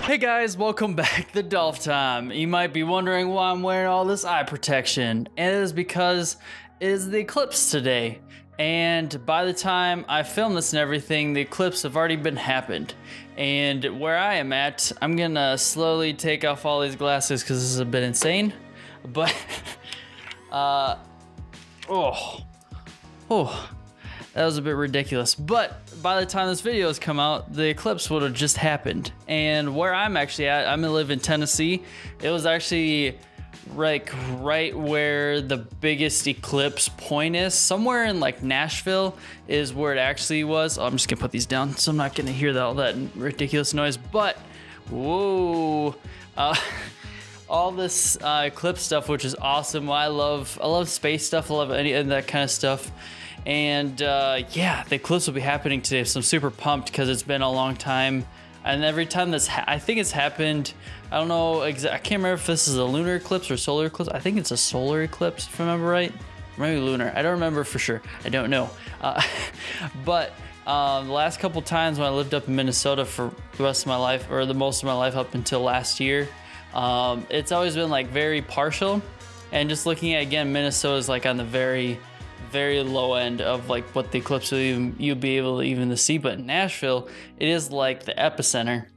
Hey guys, welcome back to Dolph time. You might be wondering why I'm wearing all this eye protection, and it is because it is the eclipse today. And by the time I film this and everything, the eclipse have already been happened. And where I am at, I'm gonna slowly take off all these glasses because this is a bit insane. But, that was a bit ridiculous. But by the time this video has come out, the eclipse would have just happened. And where I'm actually at, I'm gonna live in Tennessee. It was actually like right where the biggest eclipse point is. Somewhere in like Nashville is where it actually was. Oh, I'm just gonna put these down so I'm not gonna hear all that ridiculous noise. But whoa, all this eclipse stuff, which is awesome. I love space stuff. I love any of that kind of stuff. And yeah, the eclipse will be happening today, so I'm super pumped because it's been a long time. And every time this, I think it's happened, I don't know, I can't remember if this is a lunar eclipse or solar eclipse. I think it's a solar eclipse, if I remember right. Maybe lunar, I don't remember for sure. I don't know. But the last couple times when I lived up in Minnesota for the rest of my life, or the most of my life up until last year, it's always been like very partial. And just looking at, again, Minnesota is like on the very low end of like what the eclipse you'll be able to even see. But in Nashville, it is like the epicenter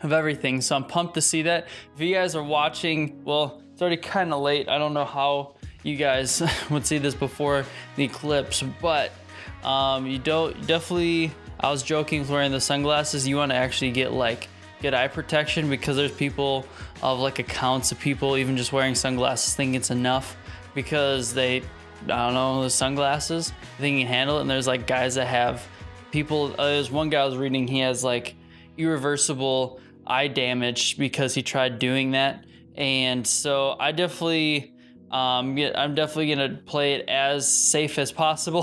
of everything, so I'm pumped to see that. If you guys are watching, well, it's already kind of late. I don't know how you guys would see this before the eclipse, but you don't definitely, I was joking with wearing the sunglasses. You want to actually get eye protection, because there's people of like accounts of people even just wearing sunglasses think it's enough because they, I don't know, the sunglasses, I think you can handle it. And there's like guys that have people, there's one guy I was reading, he has like irreversible eye damage because he tried doing that. And so I definitely, I'm definitely gonna play it as safe as possible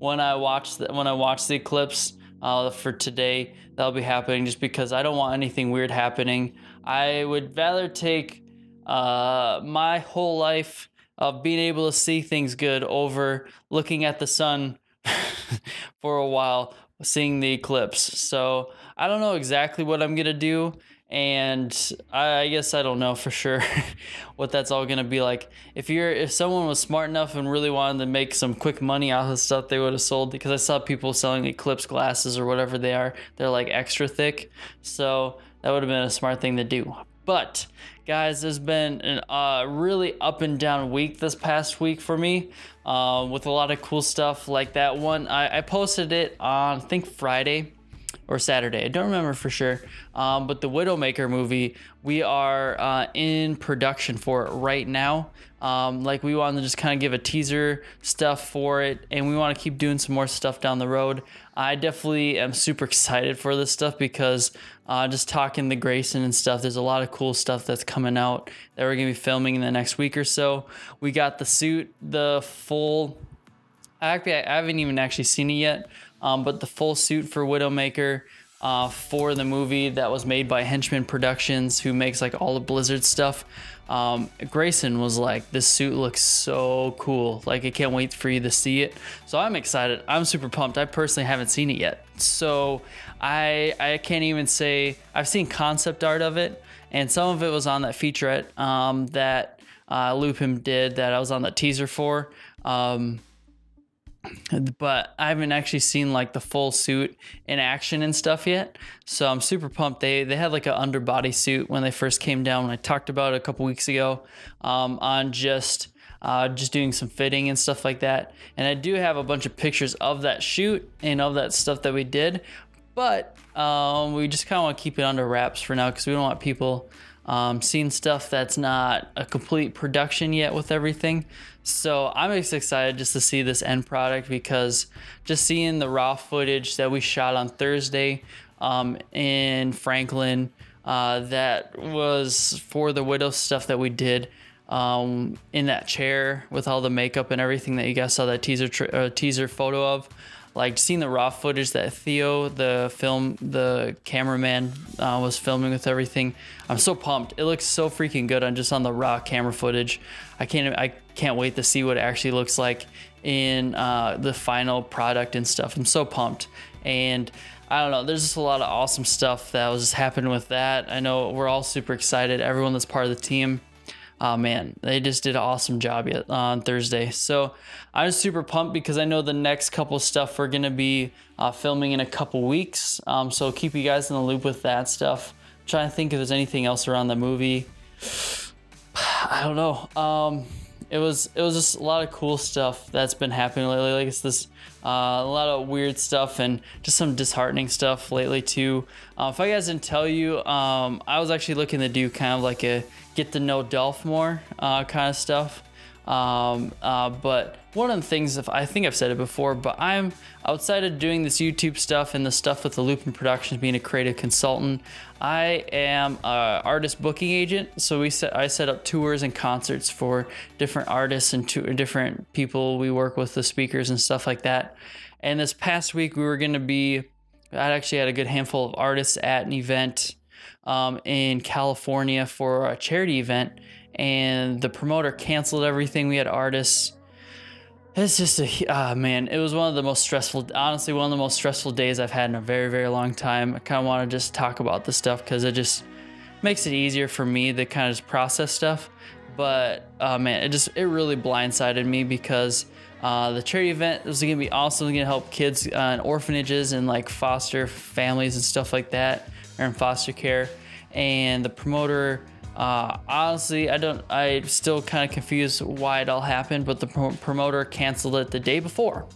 when I watch the eclipse for today. That'll be happening just because I don't want anything weird happening. I would rather take my whole life of being able to see things good over looking at the sun for a while, seeing the eclipse. So I don't know exactly what I'm gonna do, and I guess I don't know for sure what that's all gonna be like. If someone was smart enough and really wanted to make some quick money out of the stuff, they would have sold, because I saw people selling eclipse glasses or whatever they are. They're like extra thick, so that would have been a smart thing to do. But guys, there's been a really up and down week this past week for me, with a lot of cool stuff. Like that one, I posted it on, I think, Friday or Saturday, I don't remember for sure, but the Widowmaker movie, we are in production for it right now. Like we wanted to just kind of give a teaser stuff for it, and we want to keep doing some more stuff down the road. I definitely am super excited for this stuff because just talking to Grayson and stuff, there's a lot of cool stuff that's coming out that we're gonna be filming in the next week or so. We got the suit, the full, I haven't even actually seen it yet, but the full suit for Widowmaker for the movie that was made by Henchman Productions, who makes like all the Blizzard stuff. Grayson was like, this suit looks so cool, like I can't wait for you to see it. So I'm excited, I'm super pumped. I personally haven't seen it yet, so I can't even say. I've seen concept art of it, and some of it was on that featurette that Lupin did, that I was on the teaser for, but I haven't actually seen like the full suit in action and stuff yet. So I'm super pumped. They had like an underbody suit when they first came down, when I talked about it a couple weeks ago, on just doing some fitting and stuff like that. And I do have a bunch of pictures of that shoot and of that stuff that we did, but we just kind of want to keep it under wraps for now, because we don't want people seeing stuff that's not a complete production yet with everything. So I'm just excited just to see this end product, because just seeing the raw footage that we shot on Thursday in Franklin, that was for the Widow stuff that we did in that chair with all the makeup and everything that you guys saw that teaser photo of. Like seeing the raw footage that Theo, the cameraman, was filming with everything. I'm so pumped. It looks so freaking good on the raw camera footage. I can't wait to see what it actually looks like in the final product and stuff. I'm so pumped. And I don't know. There's just a lot of awesome stuff that was just happening with that. I know we're all super excited. Everyone that's part of the team. Man, they just did an awesome job on Thursday. So I'm super pumped because I know the next couple stuff we're going to be filming in a couple weeks. So keep you guys in the loop with that stuff. I'm trying to think if there's anything else around the movie. I don't know. It was just a lot of cool stuff that's been happening lately. Like it's this a lot of weird stuff and just some disheartening stuff lately too. If I guys didn't tell you, I was actually looking to do kind of like a get to know Dolph more kind of stuff. But one of the things, I think I've said it before, but I'm outside of doing this YouTube stuff and the stuff with the Loopin Productions, being a creative consultant, I am an artist booking agent. So I set up tours and concerts for different artists and different people we work with, the speakers and stuff like that. And this past week I actually had a good handful of artists at an event in California for a charity event, and the promoter canceled everything. We had artists. It's just man, it was one of the most stressful days I've had in a very, very long time. I kind of want to just talk about this stuff because it just makes it easier for me to kind of just process stuff. But man, it really blindsided me because the charity event was going to be awesome. It was going to help kids in orphanages and like foster families and stuff like that, or in foster care. And the promoter, honestly, I'm still kind of confused why it all happened, but the promoter canceled it the day before.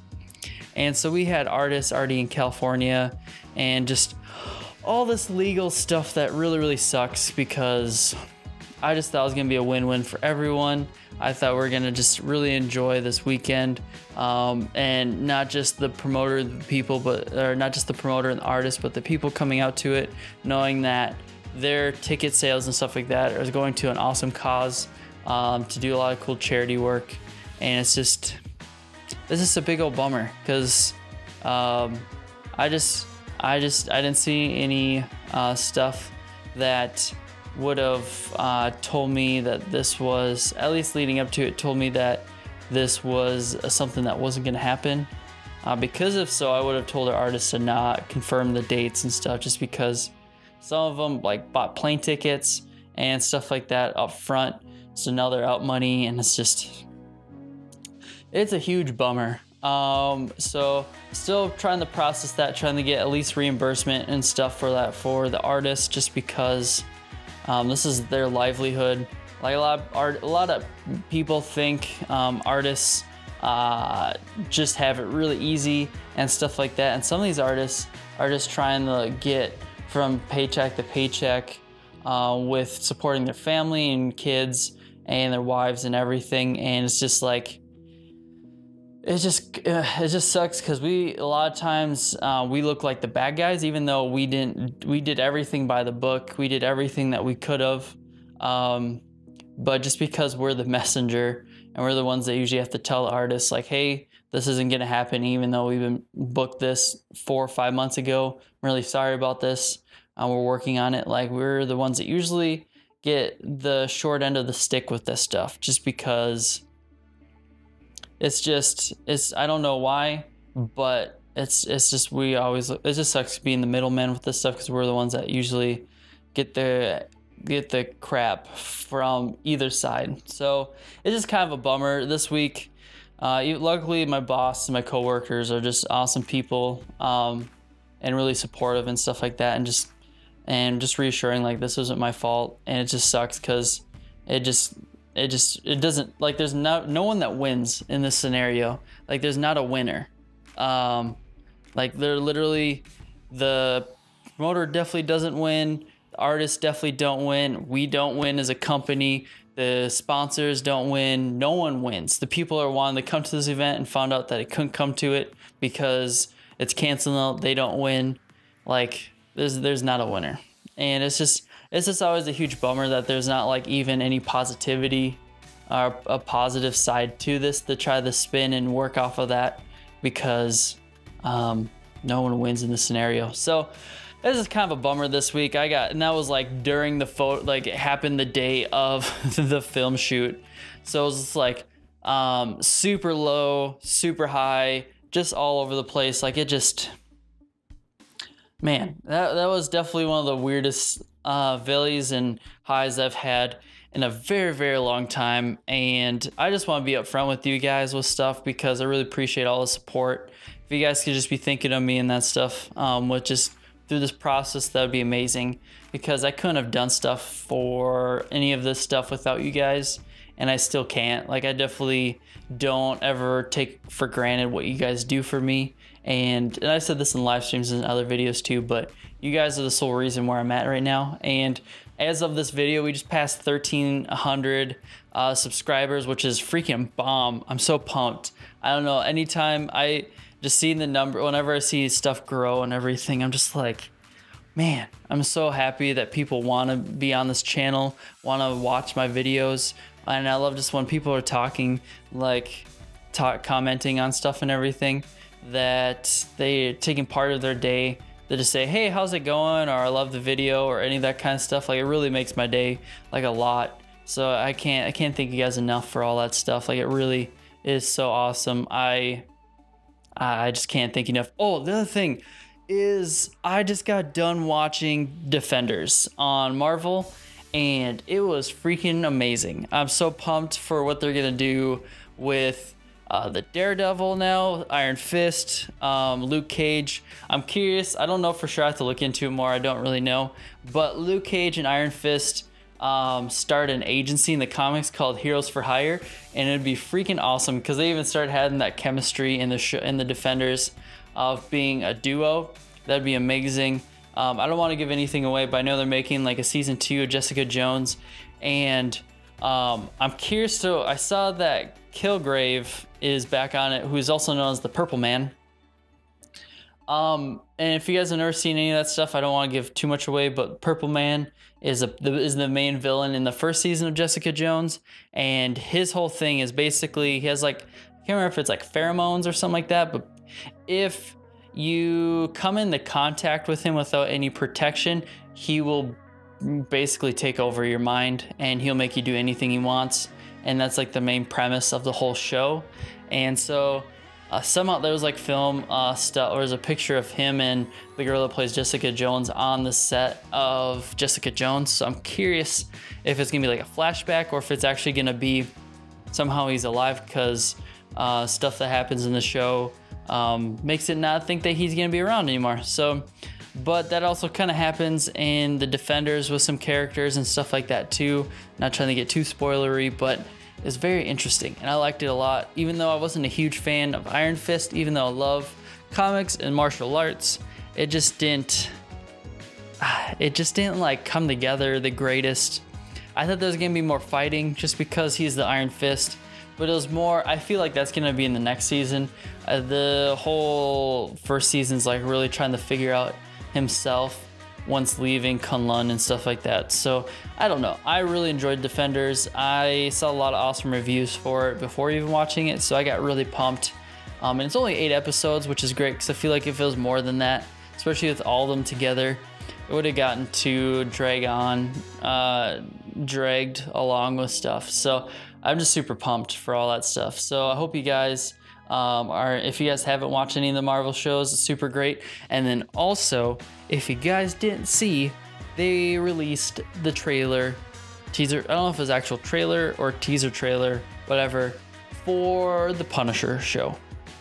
And so we had artists already in California and just all this legal stuff that really, really sucks because I just thought it was going to be a win-win for everyone. I thought we were going to just really enjoy this weekend, and not just the promoter, not just the promoter and the artist, but the people coming out to it, knowing that their ticket sales and stuff like that is going to an awesome cause, to do a lot of cool charity work. And it's just a big old bummer because I didn't see any stuff that would have told me that this was, at least leading up to it, told me that this was something that wasn't going to happen. Because if so, I would have told our artists to not confirm the dates and stuff, just because some of them like bought plane tickets and stuff like that up front, so now they're out money, and it's a huge bummer. So still trying to process that, trying to get at least reimbursement and stuff for that for the artists, just because this is their livelihood. Like a lot of people think artists just have it really easy and stuff like that, and some of these artists are just trying to get from paycheck to paycheck with supporting their family and kids and their wives and everything. And it's just like, it just sucks because a lot of times we look like the bad guys, even though we did everything by the book. We did everything that we could have, but just because we're the messenger and we're the ones that usually have to tell the artists like, hey, this isn't going to happen, even though we've been booked this 4 or 5 months ago. I'm really sorry about this. We're working on it. Like, we're the ones that usually get the short end of the stick with this stuff, just because it's I don't know why, but it just sucks being the middleman with this stuff, because we're the ones that usually get the crap from either side. So it's just kind of a bummer this week. Luckily, my boss and my coworkers are just awesome people, and really supportive and stuff like that, and just reassuring like this wasn't my fault. And it just sucks because it doesn't, like, there's no one that wins in this scenario. Like, there's not a winner. Like, they're literally, the promoter definitely doesn't win, the artists definitely don't win, we don't win as a company, the sponsors don't win, no one wins. The people are wanting to come to this event and found out that it couldn't come to it because it's canceled, they don't win. Like, there's not a winner. And it's just always a huge bummer that there's not like even any positivity or a positive side to this to try to spin and work off of that, because no one wins in this scenario. So this is kind of a bummer this week. And that was like during the photo, like it happened the day of the film shoot. So it was just like super low, super high, just all over the place. Like, it just, Man, that was definitely one of the weirdest valleys and highs I've had in a very, very long time. And I just want to be upfront with you guys with stuff because I really appreciate all the support. If you guys could just be thinking of me and that stuff, with just through this process, that would be amazing, because I couldn't have done stuff for any of this stuff without you guys, and I still can't. Like, I definitely don't ever take for granted what you guys do for me. And I said this in live streams and other videos too, but you guys are the sole reason where I'm at right now. And as of this video, we just passed 1,300 subscribers, which is freaking bomb. I'm so pumped. I don't know, anytime I just see the number, whenever I see stuff grow and everything, I'm just like, man, I'm so happy that people want to be on this channel, want to watch my videos. And I love just when people are talking, like commenting on stuff and everything, that they're taking part of their day to just say, hey, how's it going? Or I love the video, or any of that kind of stuff. Like, it really makes my day, like, a lot. So I can't thank you guys enough for all that stuff. Like, it really is so awesome. I just can't thank you enough. Oh, the other thing is, I just got done watching Defenders on Marvel, and it was freaking amazing. I'm so pumped for what they're gonna do with the Daredevil now, Iron Fist, Luke Cage. I'm curious. I don't know for sure. I have to look into it more. I don't really know. But Luke Cage and Iron Fist start an agency in the comics called Heroes for Hire, and it'd be freaking awesome because they even started having that chemistry in the Defenders of being a duo. That'd be amazing. I don't want to give anything away, but I know they're making like a season 2 of Jessica Jones, and I'm curious. So I saw that Kilgrave is back on it, who's also known as the Purple Man. And if you guys have never seen any of that stuff, I don't want to give too much away, but Purple Man is the main villain in the first season of Jessica Jones, and his whole thing is basically, he has like, I can't remember if it's like pheromones or something like that, but if you come into contact with him without any protection, he will basically take over your mind and he'll make you do anything he wants. And that's like the main premise of the whole show. And so somehow there was like film stuff, or there's a picture of him and the girl that plays Jessica Jones on the set of Jessica Jones. So I'm curious if it's gonna be like a flashback, or if it's actually gonna be somehow he's alive, because stuff that happens in the show makes it not think that he's gonna be around anymore. So, but that also kind of happens in the Defenders with some characters and stuff like that too. Not trying to get too spoilery, but it's very interesting and I liked it a lot. Even though I wasn't a huge fan of Iron Fist, even though I love comics and martial arts, it just didn't like come together the greatest. I thought there was gonna be more fighting just because he's the Iron Fist, but it was more, I feel like that's gonna be in the next season. The whole first season's like really trying to figure out himself once leaving Kunlun and stuff like that. So I don't know, I really enjoyed Defenders. I saw a lot of awesome reviews for it before even watching it, so I got really pumped. And it's only 8 episodes, which is great, because I feel like if it was more than that, especially with all of them together, it would have gotten to drag on, dragged along with stuff. So I'm just super pumped for all that stuff. So I hope you guys if you guys haven't watched any of the Marvel shows, it's super great. And then also, if you guys didn't see, they released the teaser, I don't know if it was actual trailer or teaser trailer, whatever, for the Punisher show.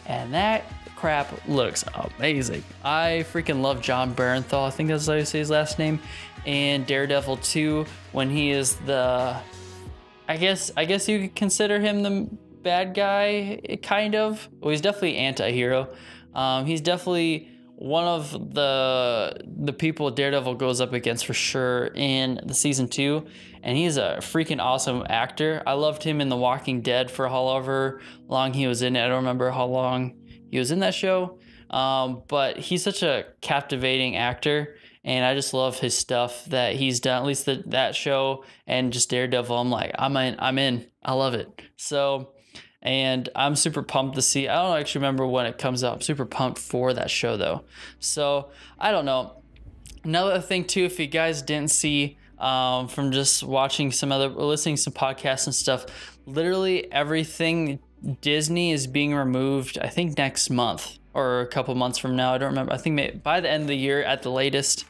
And that crap looks amazing. I freaking love John Barenthal, I think that's how you say his last name, and Daredevil 2, when he is the, I guess you could consider him the bad guy, kind of. Well, he's definitely anti-hero. He's definitely one of the people Daredevil goes up against for sure in the season 2, and he's a freaking awesome actor. I loved him in The Walking Dead for however long he was in it. I don't remember how long he was in that show, but he's such a captivating actor, and I just love his stuff that he's done, at least that show and just Daredevil. I'm like, I'm in. I love it. So, and I'm super pumped to see. I don't actually remember when it comes out. I'm super pumped for that show though. So I don't know. Another thing too, if you guys didn't see from just watching listening to some podcasts and stuff, literally everything Disney is being removed, I think next month or a couple months from now. I don't remember. I think by the end of the year at the latest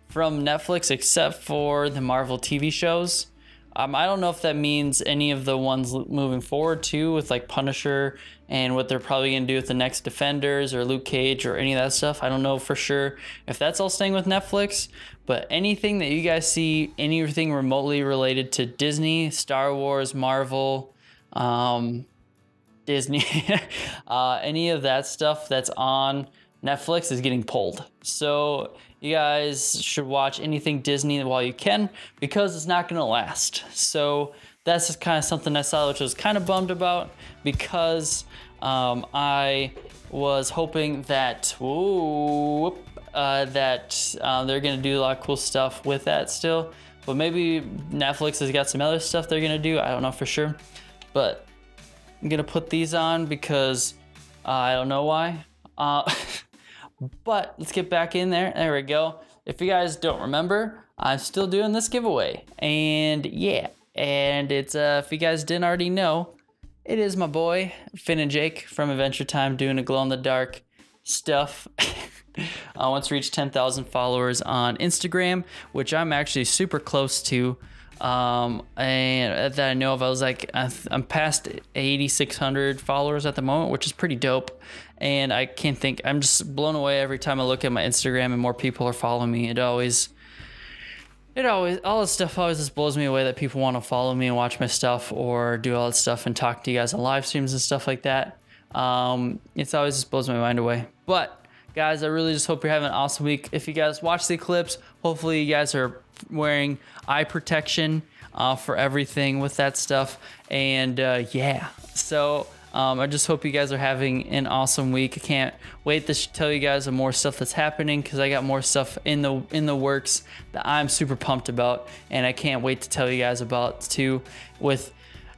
from Netflix, except for the Marvel TV shows. I don't know if that means any of the ones moving forward too, with like Punisher and what they're probably going to do with the next Defenders or Luke Cage or any of that stuff. I don't know for sure if that's all staying with Netflix, but anything that you guys see, anything remotely related to Disney, Star Wars, Marvel, Disney, any of that stuff that's on Netflix is getting pulled. So you guys should watch anything Disney while you can, because it's not going to last. So that's just kind of something I saw, which I was kind of bummed about, because I was hoping that they're going to do a lot of cool stuff with that still. But maybe Netflix has got some other stuff they're going to do. I don't know for sure. But I'm going to put these on because I don't know why. But let's get back in there. There we go. If you guys don't remember, I'm still doing this giveaway. And yeah, and it's if you guys didn't already know, it is my boy Finn and Jake from Adventure Time doing a glow in the dark stuff. Once we reach 10,000 followers on Instagram, which I'm actually super close to. And that I know of, I was like, I'm past 8,600 followers at the moment, which is pretty dope. And I can't think, I'm just blown away every time I look at my Instagram and more people are following me. It always, all this stuff always just blows me away that people want to follow me and watch my stuff or do all that stuff and talk to you guys on live streams and stuff like that. It's always just blows my mind away. But guys, I really just hope you're having an awesome week. If you guys watch the eclipse, hopefully you guys are wearing eye protection for everything with that stuff. And yeah, so I just hope you guys are having an awesome week. I can't wait to tell you guys more stuff that's happening, because I got more stuff in the works that I'm super pumped about, and I can't wait to tell you guys about too. And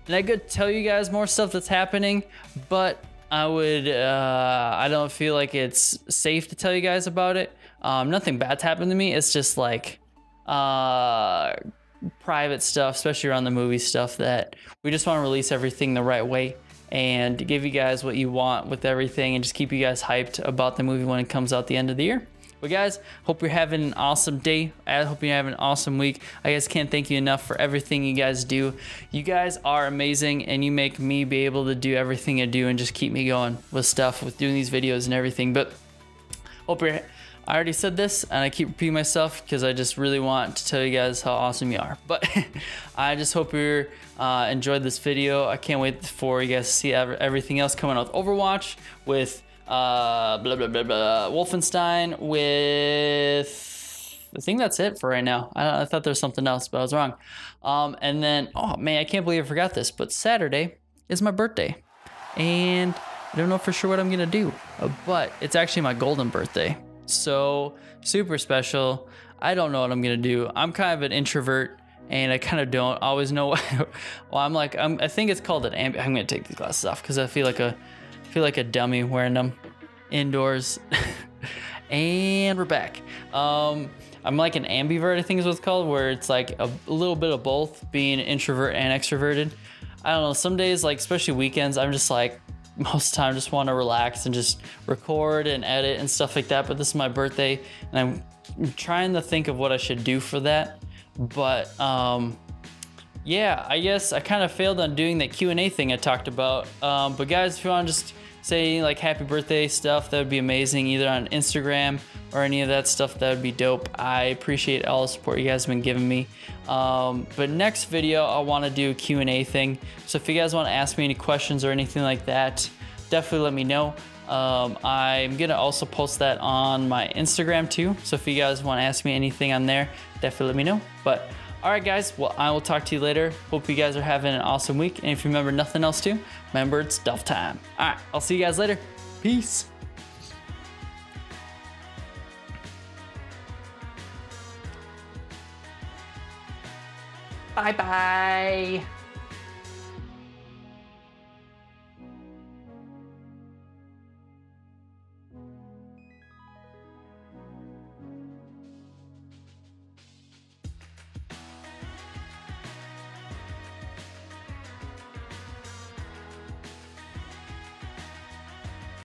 I could tell you guys more stuff that's happening, but I don't feel like it's safe to tell you guys about it. Nothing bad's happened to me. It's just like private stuff, especially around the movie stuff, that we just want to release everything the right way and give you guys what you want with everything, and just keep you guys hyped about the movie when it comes out the end of the year. But guys, hope you're having an awesome day. I hope you're having an awesome week. I guys can't thank you enough for everything you guys do. You guys are amazing, and you make me be able to do everything I do and just keep me going with stuff, with doing these videos and everything. But I already said this, and I keep repeating myself because I just really want to tell you guys how awesome you are. But I just hope you enjoyed this video. I can't wait for you guys to see everything else coming out with Overwatch, with Wolfenstein, with I think that's it for right now. I thought there was something else, but I was wrong. And then, oh man, I can't believe I forgot this, but Saturday is my birthday, and I don't know for sure what I'm gonna do, but it's actually my golden birthday. So super special. I don't know what I'm gonna do. I'm kind of an introvert, and I kind of don't always know what. Well, I think it's called an I'm gonna take these glasses off because I feel like a dummy wearing them indoors. And we're back. I'm like an ambivert, I think is what it's called, where it's like a little bit of both, being introvert and extroverted. I don't know, some days, like especially weekends, I'm just like, most of the time just want to relax and just record and edit and stuff like that. But this is my birthday, and I'm trying to think of what I should do for that. But yeah, I guess I kind of failed on doing that Q&A thing I talked about. But guys, if you want to just say like happy birthday stuff, that would be amazing, either on Instagram or any of that stuff. That would be dope. I appreciate all the support you guys have been giving me. But next video, I want to do a Q&A thing. So if you guys want to ask me any questions or anything like that, definitely let me know. I'm gonna also post that on my Instagram too. So if you guys want to ask me anything on there, definitely let me know. But all right, guys, well, I will talk to you later. Hope you guys are having an awesome week. And if you remember nothing else too, remember it's Dolph time. All right, I'll see you guys later. Peace. Bye-bye.